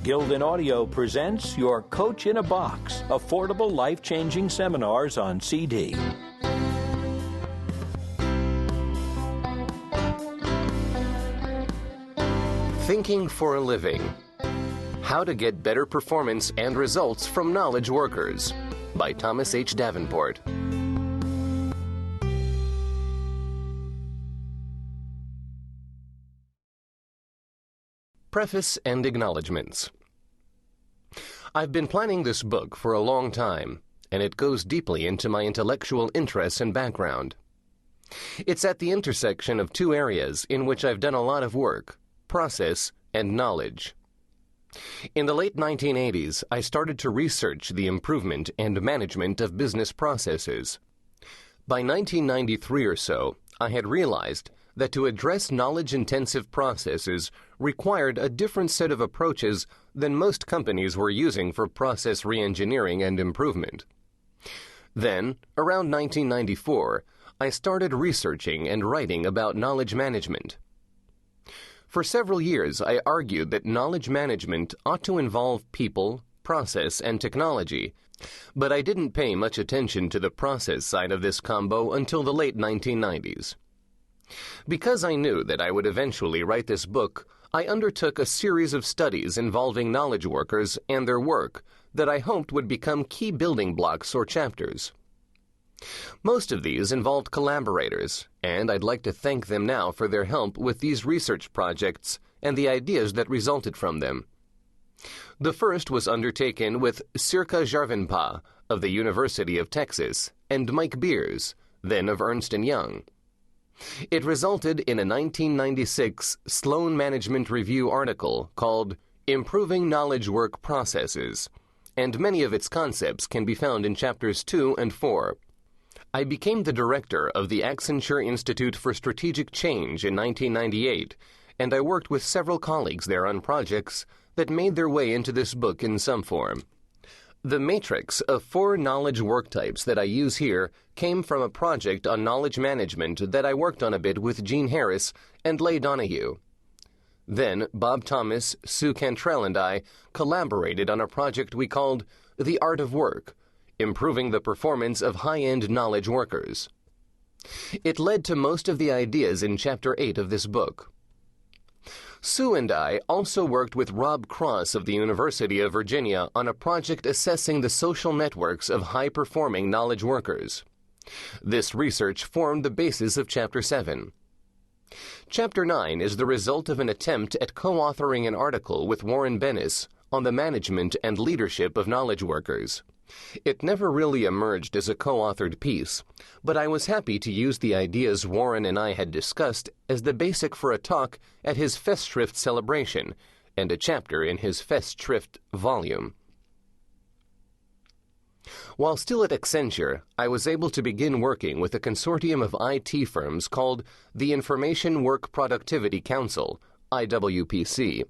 Gildan Audio presents your Coach in a Box, affordable, life-changing seminars on CD. Thinking for a Living. How to Get Better Performance and Results from Knowledge Workers by Thomas H. Davenport. Preface and Acknowledgements. I've been planning this book for a long time, and it goes deeply into my intellectual interests and background. It's at the intersection of two areas in which I've done a lot of work: process and knowledge. In the late 1980s, I started to research the improvement and management of business processes. By 1993 or so, I had realized that to address knowledge-intensive processes required a different set of approaches than most companies were using for process reengineering and improvement. Then, around 1994, I started researching and writing about knowledge management. For several years, I argued that knowledge management ought to involve people, process, and technology, but I didn't pay much attention to the process side of this combo until the late 1990s. Because I knew that I would eventually write this book, I undertook a series of studies involving knowledge workers and their work that I hoped would become key building blocks or chapters. Most of these involved collaborators, and I'd like to thank them now for their help with these research projects and the ideas that resulted from them. The first was undertaken with Sirka Jarvenpa of the University of Texas and Mike Beers, then of Ernst & Young. It resulted in a 1996 Sloan Management Review article called Improving Knowledge Work Processes, and many of its concepts can be found in chapters 2 and 4. I became the director of the Accenture Institute for Strategic Change in 1998, and I worked with several colleagues there on projects that made their way into this book in some form. The matrix of 4 knowledge work types that I use here came from a project on knowledge management that I worked on a bit with Gene Harris and Leigh Donahue. Then Bob Thomas, Sue Cantrell, and I collaborated on a project we called The Art of Work, improving the performance of high-end knowledge workers. It led to most of the ideas in Chapter 8 of this book. Sue and I also worked with Rob Cross of the University of Virginia on a project assessing the social networks of high-performing knowledge workers. This research formed the basis of Chapter 7. Chapter 9 is the result of an attempt at co-authoring an article with Warren Bennis on the management and leadership of knowledge workers. It never really emerged as a co-authored piece, but I was happy to use the ideas Warren and I had discussed as the basic for a talk at his Festschrift celebration and a chapter in his Festschrift volume. While still at Accenture, I was able to begin working with a consortium of IT firms called the Information Work Productivity Council, IWPC.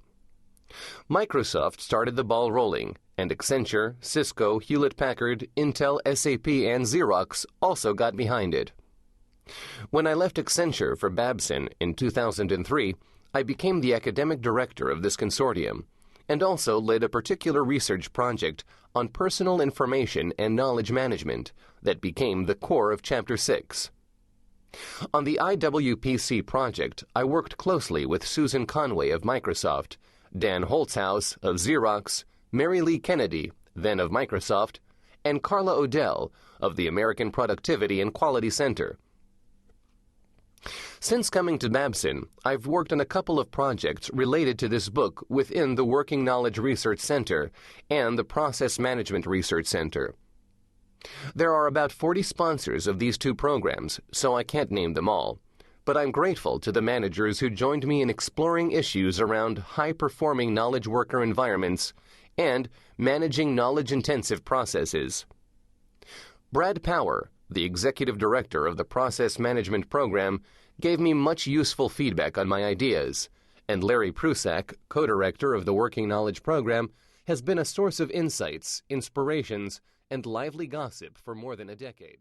Microsoft started the ball rolling, and Accenture, Cisco, Hewlett-Packard, Intel, SAP, and Xerox also got behind it. When I left Accenture for Babson in 2003, I became the academic director of this consortium, and also led a particular research project on personal information and knowledge management that became the core of Chapter 6. On the IWPC project, I worked closely with Susan Conway of Microsoft, Dan Holtzhaus of Xerox, Mary Lee Kennedy, then of Microsoft, and Carla Odell of the American Productivity and Quality Center. Since coming to Babson, I've worked on a couple of projects related to this book within the Working Knowledge Research Center and the Process Management Research Center. There are about 40 sponsors of these two programs, so I can't name them all, but I'm grateful to the managers who joined me in exploring issues around high-performing knowledge worker environments and managing knowledge-intensive processes. Brad Power, the executive director of the Process Management Program, gave me much useful feedback on my ideas, and Larry Prusak, co-director of the Working Knowledge Program, has been a source of insights, inspirations, and lively gossip for more than a decade.